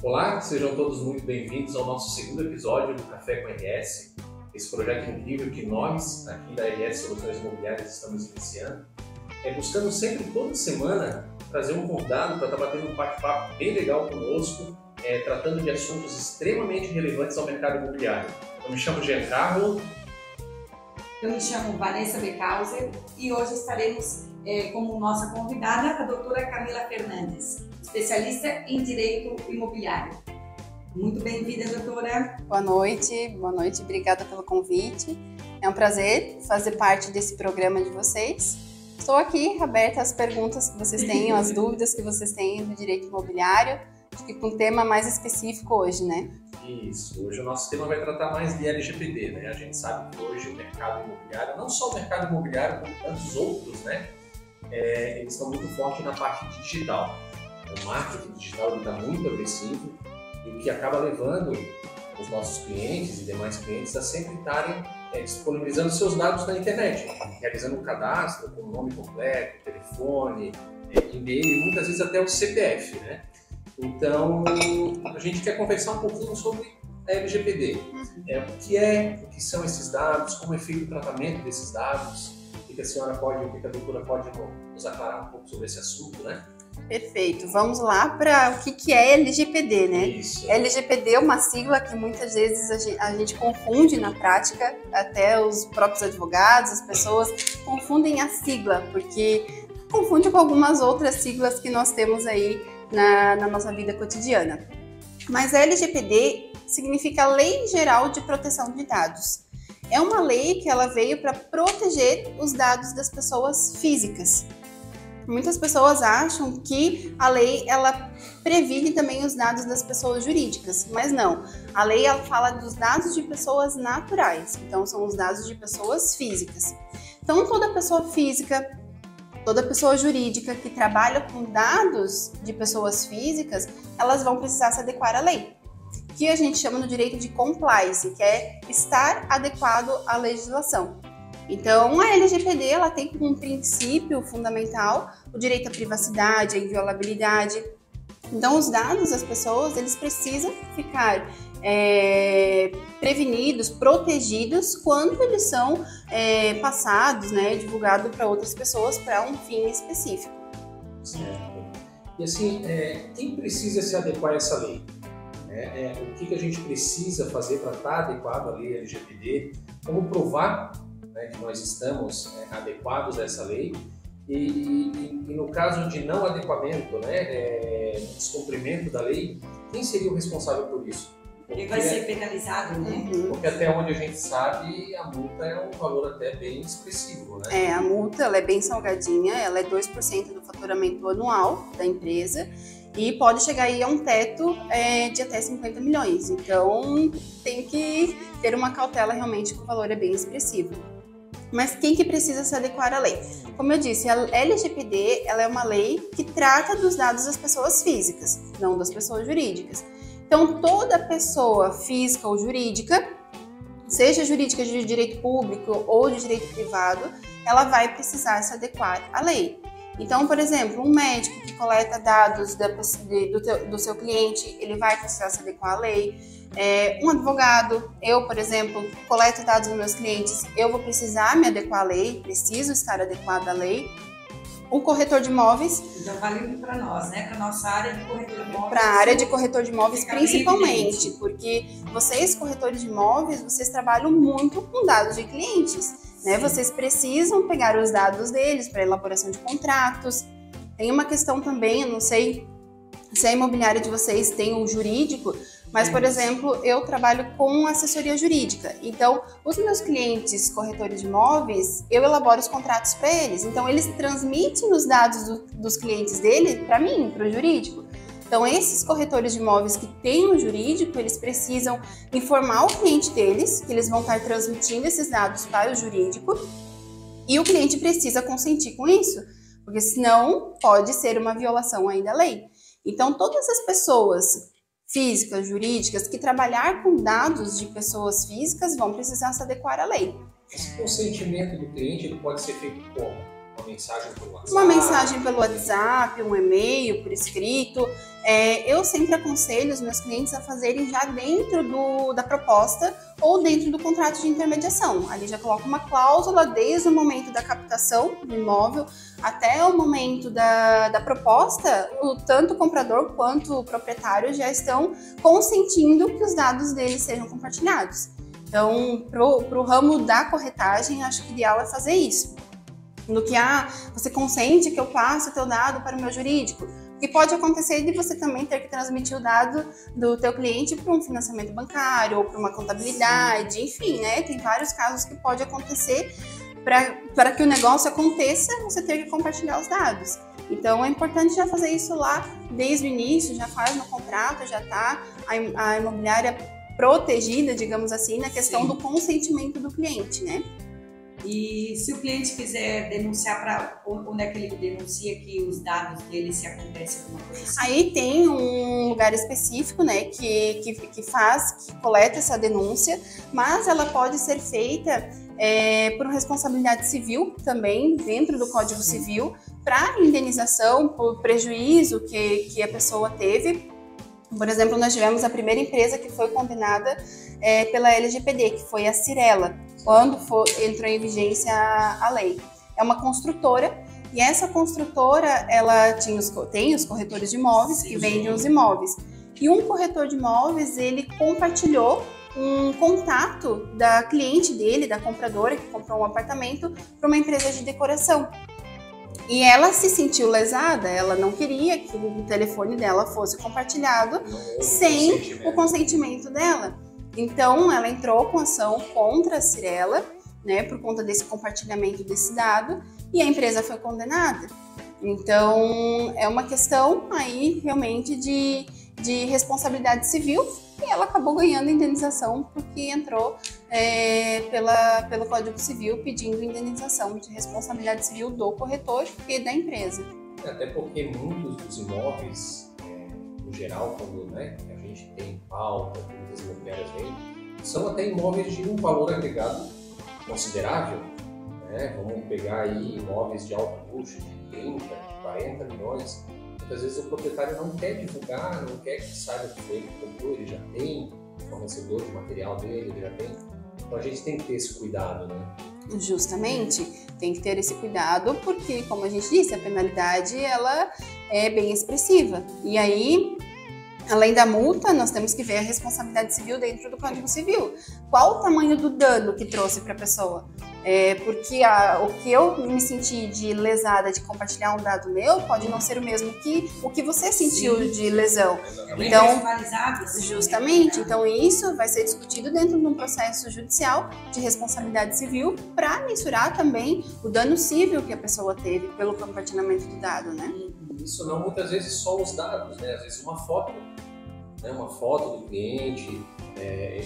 Olá, sejam todos muito bem-vindos ao nosso segundo episódio do Café com RS, esse projeto incrível que nós, aqui da RS Soluções Imobiliárias, estamos iniciando, buscando sempre, toda semana, trazer um convidado para estar batendo um bate-papo bem legal conosco, tratando de assuntos extremamente relevantes ao mercado imobiliário. Eu me chamo Giancarlo. Eu me chamo Vanessa Beckhauser e hoje estaremos como nossa convidada a doutora Camila Fernandes, especialista em Direito Imobiliário. Muito bem-vinda, doutora. Boa noite, obrigada pelo convite. É um prazer fazer parte desse programa de vocês. Estou aqui aberta às perguntas que vocês tenham, às dúvidas que vocês tenham do direito imobiliário, acho que com um tema mais específico hoje, né? Isso, hoje o nosso tema vai tratar mais de LGPD, né? A gente sabe que hoje o mercado imobiliário, não só o mercado imobiliário, como tantos outros, né? Eles estão muito fortes na parte digital. O marketing digital está muito agressivo e o que acaba levando os nossos clientes e demais clientes a sempre estarem disponibilizando seus dados na internet, realizando um cadastro com o nome completo, telefone, e-mail e muitas vezes até o CPF, né? Então, a gente quer conversar um pouquinho sobre a LGPD. O que são esses dados, como é feito o tratamento desses dados, o que a senhora pode, o que a doutora pode nos aclarar um pouco sobre esse assunto, né? Perfeito, vamos lá para o que é LGPD, né? Isso. LGPD é uma sigla que muitas vezes a gente confunde na prática, até os próprios advogados, as pessoas confundem a sigla, porque confunde com algumas outras siglas que nós temos aí na nossa vida cotidiana. Mas a LGPD significa Lei Geral de Proteção de Dados. É uma lei que ela veio para proteger os dados das pessoas físicas. Muitas pessoas acham que a lei ela previne também os dados das pessoas jurídicas, mas não. A lei ela fala dos dados de pessoas naturais, então são os dados de pessoas físicas. Então toda pessoa física, toda pessoa jurídica que trabalha com dados de pessoas físicas, elas vão precisar se adequar à lei, que a gente chama no direito de compliance, que é estar adequado à legislação. Então, a LGPD ela tem como um princípio fundamental o direito à privacidade, à inviolabilidade. Então, os dados das pessoas, eles precisam ficar prevenidos, protegidos quando eles são passados, né, divulgados para outras pessoas para um fim específico. Certo. E assim, quem precisa se adequar a essa lei? O que a gente precisa fazer para estar adequado à lei LGPD? Como provar que nós estamos adequados a essa lei e no caso de não adequamento, descumprimento da lei, quem seria o responsável por isso? Ele vai ser penalizado, né? Porque até onde a gente sabe, a multa é um valor até bem expressivo, né? A multa ela é bem salgadinha, ela é 2% do faturamento anual da empresa e pode chegar aí a um teto de até 50 milhões. Então, tem que ter uma cautela realmente que o valor é bem expressivo. Mas quem que precisa se adequar à lei? Como eu disse, a LGPD ela é uma lei que trata dos dados das pessoas físicas, não das pessoas jurídicas. Então, toda pessoa física ou jurídica, seja jurídica de direito público ou de direito privado, ela vai precisar se adequar à lei. Então, por exemplo, um médico que coleta dados do seu cliente, ele vai precisar se adequar à lei. Um advogado, eu, por exemplo, coleto dados dos meus clientes, eu vou precisar me adequar à lei, preciso estar adequado à lei. Um corretor de imóveis. Já vale para nós, né? Para a nossa área de corretor de imóveis. Para a área de corretor de imóveis, principalmente, porque vocês, corretores de imóveis, vocês trabalham muito com dados de clientes, né? Vocês precisam pegar os dados deles para elaboração de contratos. Tem uma questão também, eu não sei se a imobiliária de vocês tem um jurídico, mas, por exemplo, eu trabalho com assessoria jurídica. Então, os meus clientes corretores de imóveis, eu elaboro os contratos para eles. Então, eles transmitem os dados dos clientes dele para mim, para o jurídico. Então, esses corretores de imóveis que têm um jurídico, eles precisam informar o cliente deles, que eles vão estar transmitindo esses dados para o jurídico, e o cliente precisa consentir com isso, porque senão pode ser uma violação aí da lei. Então, todas as pessoas físicas, jurídicas, que trabalhar com dados de pessoas físicas vão precisar se adequar à lei. Esse consentimento do cliente ele pode ser feito como? Uma mensagem pelo WhatsApp? Uma mensagem pelo WhatsApp, um e-mail por escrito. Eu sempre aconselho os meus clientes a fazerem já dentro da proposta ou dentro do contrato de intermediação. Ali já coloca uma cláusula desde o momento da captação do imóvel até o momento da proposta, tanto o comprador quanto o proprietário já estão consentindo que os dados deles sejam compartilhados. Então, para o ramo da corretagem, acho que o ideal é fazer isso. No que você consente que eu passe o teu dado para o meu jurídico. E pode acontecer de você também ter que transmitir o dado do teu cliente para um financiamento bancário ou para uma contabilidade, enfim, né? Tem vários casos que pode acontecer para que o negócio aconteça, você ter que compartilhar os dados. Então é importante já fazer isso lá desde o início, já faz no contrato, já está a imobiliária protegida, digamos assim, na questão do consentimento do cliente, né? E se o cliente quiser denunciar, para onde é que ele denuncia que os dados dele, se acontece alguma coisa assim? Aí tem um lugar específico, né, que coleta essa denúncia, mas ela pode ser feita por responsabilidade civil também, dentro do Código Civil, para indenização por prejuízo que a pessoa teve. Por exemplo, nós tivemos a primeira empresa que foi condenada pela LGPD, que foi a Cyrela, quando entrou em vigência a lei. É uma construtora, e essa construtora ela tem os corretores de imóveis que vendem os imóveis. E um corretor de imóveis, ele compartilhou um contato da cliente dele, da compradora, que comprou um apartamento, para uma empresa de decoração. E ela se sentiu lesada, ela não queria que o telefone dela fosse compartilhado sem o consentimento dela. Então, ela entrou com ação contra a Cyrela, né, por conta desse compartilhamento desse dado, e a empresa foi condenada. Então, é uma questão aí realmente de responsabilidade civil, e ela acabou ganhando indenização porque entrou pelo Código Civil pedindo indenização de responsabilidade civil do corretor e da empresa. Até porque muitos dos imóveis, no geral, quando a gente tem pauta, muitas imobiliárias vêm, são até imóveis de um valor agregado considerável. Vamos pegar aí imóveis de alto luxo, de 30, de 40 milhões. Muitas vezes o proprietário não quer divulgar, não quer que saiba que foi ele que comprou, ele já tem o fornecedor de material dele, ele já tem. Então a gente tem que ter esse cuidado, né? Justamente, tem que ter esse cuidado porque, como a gente disse, a penalidade ela é bem expressiva. E aí, além da multa, nós temos que ver a responsabilidade civil dentro do Código Civil. Qual o tamanho do dano que trouxe para a pessoa? Porque o que eu me senti de lesada de compartilhar um dado meu pode não ser o mesmo que o que você sentiu de lesão. Então, justamente, então isso vai ser discutido dentro de um processo judicial de responsabilidade civil para mensurar também o dano civil que a pessoa teve pelo compartilhamento do dado, né? Isso não, muitas vezes só os dados, né? Às vezes uma foto, né? Uma foto do cliente.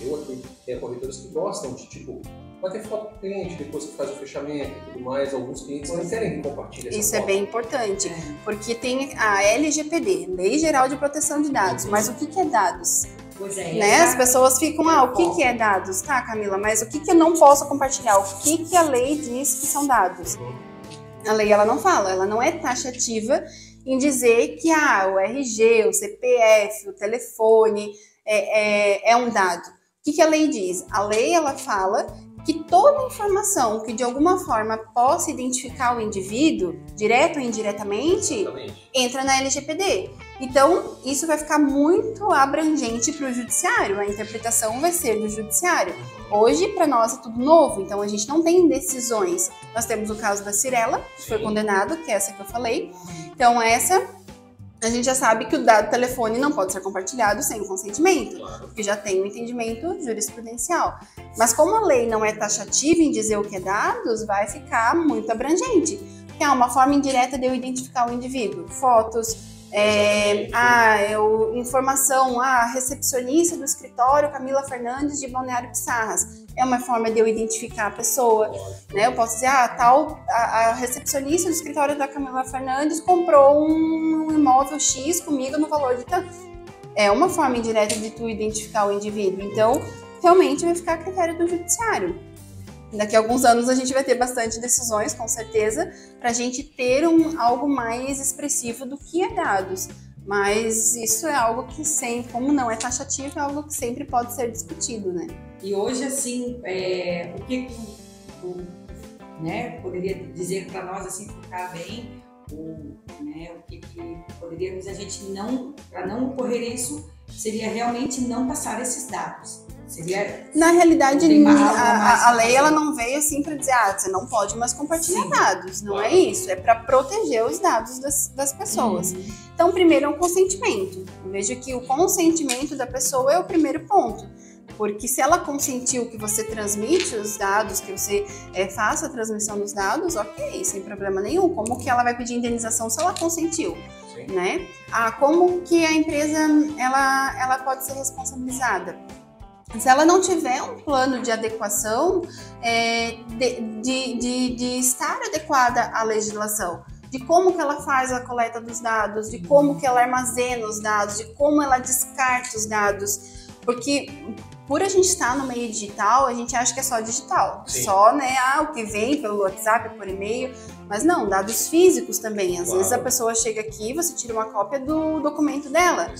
Eu aqui tenho corretores que gostam de bater foto do cliente depois que faz o fechamento e tudo mais. Alguns clientes não querem que compartilhe essa Isso foto. É bem importante, porque tem a LGPD, Lei Geral de Proteção de Dados, mas o que é dados? Pois é. Né? As pessoas ficam, o que é dados? Tá, Camila, mas o que eu não posso compartilhar? O que a lei diz que são dados? A lei ela não fala, ela não é taxativa em dizer que o RG, o CPF, o telefone é um dado. O que a lei diz? A lei ela fala que toda informação que de alguma forma possa identificar o indivíduo, direto ou indiretamente, entra na LGPD. Então, isso vai ficar muito abrangente para o judiciário, a interpretação vai ser do judiciário. Hoje, para nós, é tudo novo, então a gente não tem decisões. Nós temos o caso da Cyrela, que foi condenado, que é essa que eu falei. Então, a gente já sabe que o dado telefone não pode ser compartilhado sem consentimento, porque já tem um entendimento jurisprudencial. Mas como a lei não é taxativa em dizer o que é dados, vai ficar muito abrangente. Que é uma forma indireta de eu identificar o indivíduo. Fotos, informação, recepcionista do escritório Camila Fernandes de Balneário Pissarras. É uma forma de eu identificar a pessoa, né? Eu posso dizer, a recepcionista do escritório da Camila Fernandes comprou um imóvel X comigo no valor de tanto. É uma forma indireta de tu identificar o indivíduo. Então, realmente vai ficar a critério do judiciário. Daqui a alguns anos a gente vai ter bastante decisões, com certeza, para a gente ter algo mais expressivo do que é dados. Mas isso é algo que sempre, como não é taxativo, é algo que sempre pode ser discutido, né? E hoje, assim, o que né, poderia dizer para nós, assim, focar bem, né, o que poderíamos a gente não, para não ocorrer isso, seria realmente não passar esses dados. Na realidade, a lei ela não veio assim para dizer, você não pode mais compartilhar dados, não é isso, é para proteger os dados das pessoas. Então, primeiro é um consentimento. Eu vejo que o consentimento da pessoa é o primeiro ponto, porque se ela consentiu que você transmite os dados, que você faça a transmissão dos dados, ok, sem problema nenhum. Como que ela vai pedir indenização se ela consentiu? Né? Como que a empresa ela pode ser responsabilizada? Se ela não tiver um plano de adequação, de estar adequada à legislação, de como que ela faz a coleta dos dados, de como que ela armazena os dados, de como ela descarta os dados, porque por a gente estar no meio digital, a gente acha que é só digital, só, né, o que vem pelo WhatsApp, por e-mail, mas não, dados físicos também. Às vezes a pessoa chega aqui, você tira uma cópia do documento dela.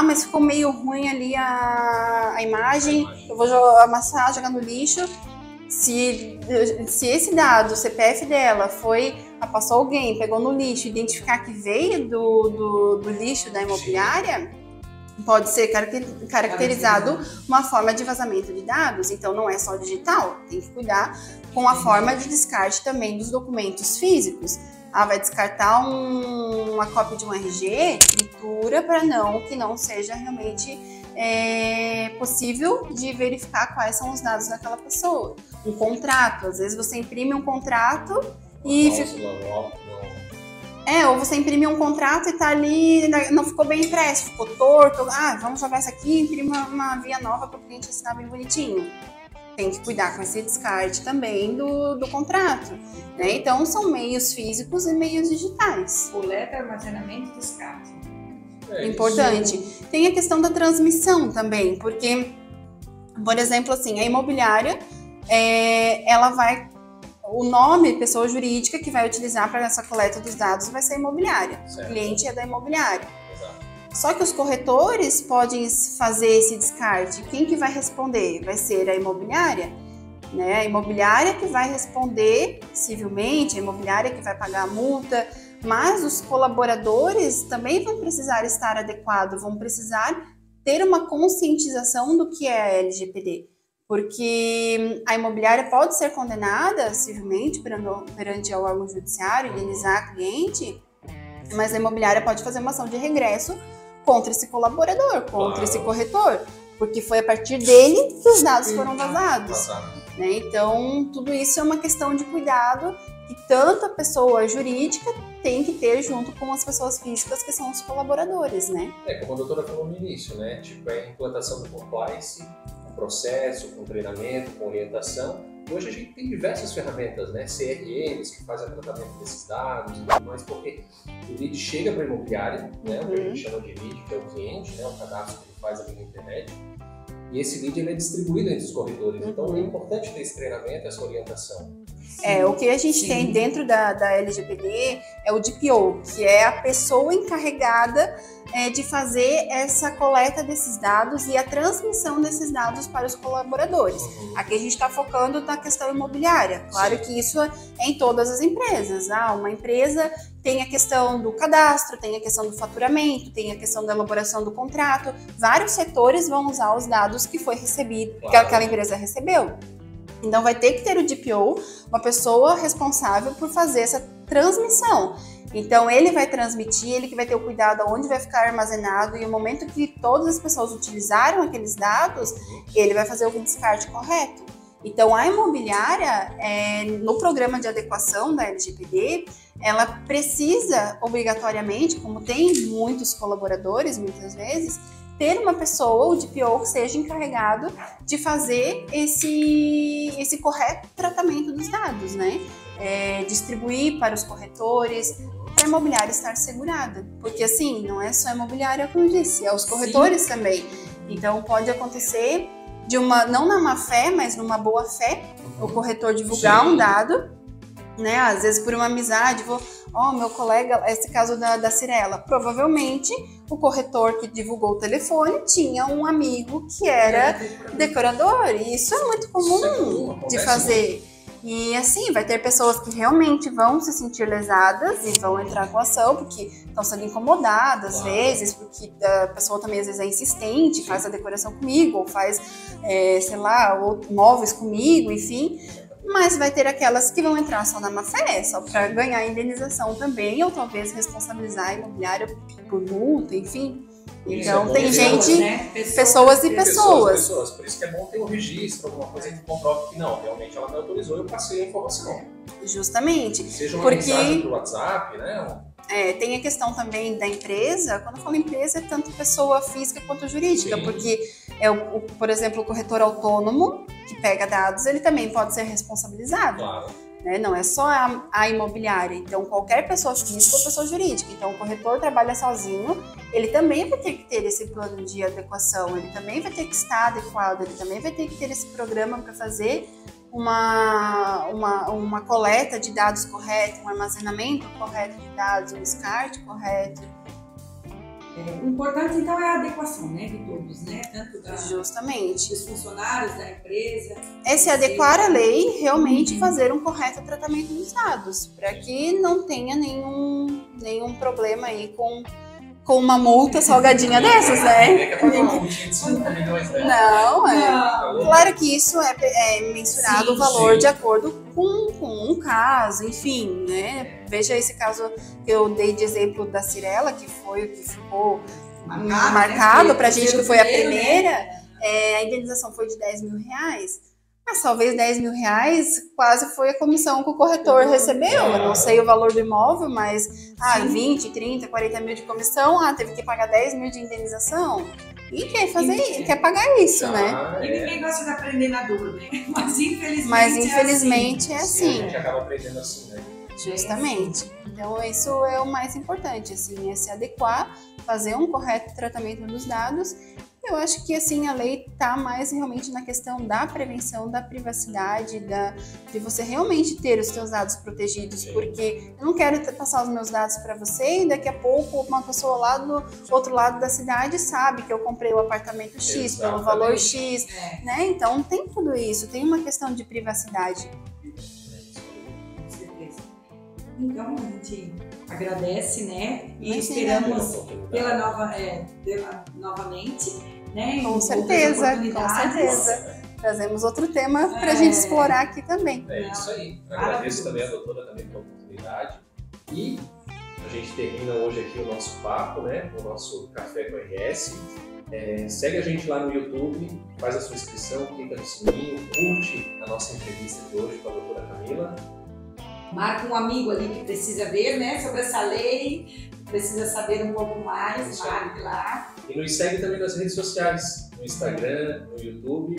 Mas ficou meio ruim ali a imagem, eu vou amassar, jogar no lixo. Se esse dado, o CPF dela, passou alguém, pegou no lixo, identificar que veio do lixo da imobiliária, pode ser caracterizado uma forma de vazamento de dados. Então não é só digital, tem que cuidar com a forma de descarte também dos documentos físicos. Vai descartar uma cópia de um RG, tritura para que não seja realmente possível de verificar quais são os dados daquela pessoa. Um contrato, às vezes você imprime um contrato ou você imprime um contrato e tá ali, não ficou bem impresso, ficou torto. Vamos jogar isso aqui e imprimir uma via nova para o cliente assinar bem bonitinho. Tem que cuidar com esse descarte também do contrato, né? Então, são meios físicos e meios digitais. Coleta, armazenamento e descarte. Importante. Isso. Tem a questão da transmissão também, porque, por exemplo, assim, a imobiliária, ela vai... O nome, pessoa jurídica que vai utilizar para essa coleta dos dados vai ser a imobiliária. Certo. O cliente é da imobiliária. Só que os corretores podem fazer esse descarte. Quem que vai responder? Vai ser a imobiliária, né? A imobiliária que vai responder civilmente, a imobiliária que vai pagar a multa, mas os colaboradores também vão precisar estar adequados, vão precisar ter uma conscientização do que é a LGPD. Porque a imobiliária pode ser condenada civilmente perante o órgão judiciário, indenizar a cliente, mas a imobiliária pode fazer uma ação de regresso contra esse colaborador, contra esse corretor, porque foi a partir dele que os dados foram vazados. Né? Então, tudo isso é uma questão de cuidado que tanto a pessoa jurídica tem que ter junto com as pessoas físicas que são os colaboradores, né? Como a doutora falou no início, né? A implantação do compliance, com processo, com treinamento, com orientação. Hoje a gente tem diversas ferramentas, né? CRMs que fazem o tratamento desses dados e tudo mais, porque o lead chega para a imobiliária, né? O que a gente chama de lead, que é o cliente, né? O cadastro que ele faz ali na internet. E esse lead ele é distribuído entre os corretores. Então é importante ter esse treinamento, essa orientação. O que a gente tem dentro da LGPD é o DPO, que é a pessoa encarregada de fazer essa coleta desses dados e a transmissão desses dados para os colaboradores. Aqui a gente está focando na questão imobiliária. Claro que isso é em todas as empresas. Uma empresa tem a questão do cadastro, tem a questão do faturamento, tem a questão da elaboração do contrato. Vários setores vão usar os dados que foi recebido, que aquela empresa recebeu. Então vai ter que ter o DPO, uma pessoa responsável por fazer essa transmissão. Então ele vai transmitir, ele que vai ter o cuidado aonde vai ficar armazenado, e no momento que todas as pessoas utilizaram aqueles dados, ele vai fazer o descarte correto. Então a imobiliária, no programa de adequação da LGPD, ela precisa obrigatoriamente, como tem muitos colaboradores muitas vezes, ter uma pessoa, o DPO, que seja encarregado de fazer esse correto tratamento dos dados, né? Distribuir para os corretores, para a imobiliária estar segurada. Porque assim, não é só a imobiliária, como eu disse, é os corretores também. Então pode acontecer não na má fé, mas numa boa fé, o corretor divulgar um dado, né? Às vezes por uma amizade, meu colega, esse caso da Cirela, provavelmente o corretor que divulgou o telefone tinha um amigo que era decorador, e isso é muito comum de fazer. E assim, vai ter pessoas que realmente vão se sentir lesadas e vão entrar com ação, porque estão sendo incomodadas, às vezes, porque a pessoa também às vezes é insistente, faz a decoração comigo, ou faz, móveis comigo, enfim. Mas vai ter aquelas que vão entrar só na má fé, só para ganhar indenização também, ou talvez responsabilizar a imobiliária por multa, enfim. Então tem gente, pessoas e pessoas. Por isso que é bom ter um registro, alguma coisa que comprove que não, realmente ela me autorizou, eu passei a informação. Justamente. Seja uma mensagem pro WhatsApp, né? Tem a questão também da empresa. Quando eu falo empresa, é tanto pessoa física quanto jurídica, porque por exemplo, o corretor autônomo que pega dados, ele também pode ser responsabilizado. Claro. Né? Não é só a imobiliária, então qualquer pessoa física ou pessoa jurídica. Então o corretor trabalha sozinho, ele também vai ter que ter esse plano de adequação, ele também vai ter que estar adequado, ele também vai ter que ter esse programa para fazer uma coleta de dados correta, um armazenamento correto de dados, um descarte correto. O importante, então, é a adequação, né, de todos, né? Tanto Justamente. dos funcionários, da empresa. É se adequar à lei, realmente fazer um correto tratamento dos dados, para que não tenha nenhum problema aí com uma multa salgadinha dessas, né? Não, claro que isso é mensurado o valor de acordo com um caso, enfim, né? Veja esse caso que eu dei de exemplo da Cirela, que foi o que ficou marcado pra gente, que foi a primeira, a indenização foi de R$10.000, mas talvez R$10.000 quase foi a comissão que o corretor recebeu. Eu não sei o valor do imóvel, mas 20, 30, 40 mil de comissão, teve que pagar 10 mil de indenização. E quer pagar isso, né? E ninguém gosta de aprender na dor, né? Mas infelizmente é assim. A gente acaba aprendendo assim, né? Justamente. Então isso é o mais importante, assim, é se adequar, fazer um correto tratamento dos dados. Eu acho que assim a lei está mais realmente na questão da prevenção, da privacidade, de você realmente ter os seus dados protegidos, porque eu não quero passar os meus dados para você e daqui a pouco uma pessoa lá do outro lado da cidade sabe que eu comprei o apartamento X pelo valor X, né? Então tem tudo isso, tem uma questão de privacidade. Com certeza. Então a gente agradece, né? E esperamos novamente, né? Com certeza. Trazemos outro tema para a gente explorar aqui também. É isso aí. Agradeço também a doutora também pela oportunidade. E a gente termina hoje aqui o nosso papo, né? O nosso Café com RS. Segue a gente lá no YouTube, faz a sua inscrição, clica no sininho, curte a nossa entrevista de hoje com a doutora Camila. Marca um amigo ali que precisa ver, né, sobre essa lei, precisa saber um pouco mais, marque lá. E nos segue também nas redes sociais, no Instagram, no YouTube.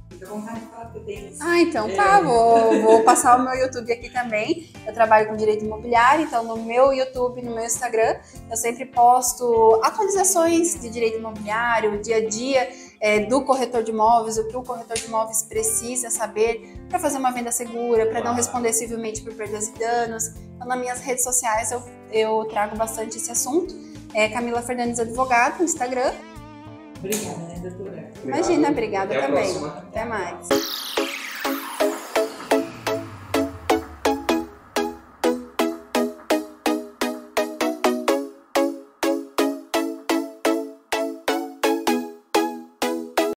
Fica à vontade de falar que eu tenho. Então tá, vou passar o meu YouTube aqui também. Eu trabalho com direito imobiliário, então no meu YouTube, no meu Instagram, eu sempre posto atualizações de direito imobiliário, o dia a dia do corretor de imóveis, o que o corretor de imóveis precisa saber para fazer uma venda segura, para não responder civilmente por perdas e danos. Então, nas minhas redes sociais eu trago bastante esse assunto. Camila Fernandes Advogado, no Instagram. Obrigada, né, doutora? Imagina, obrigada também. Até a próxima. Até mais.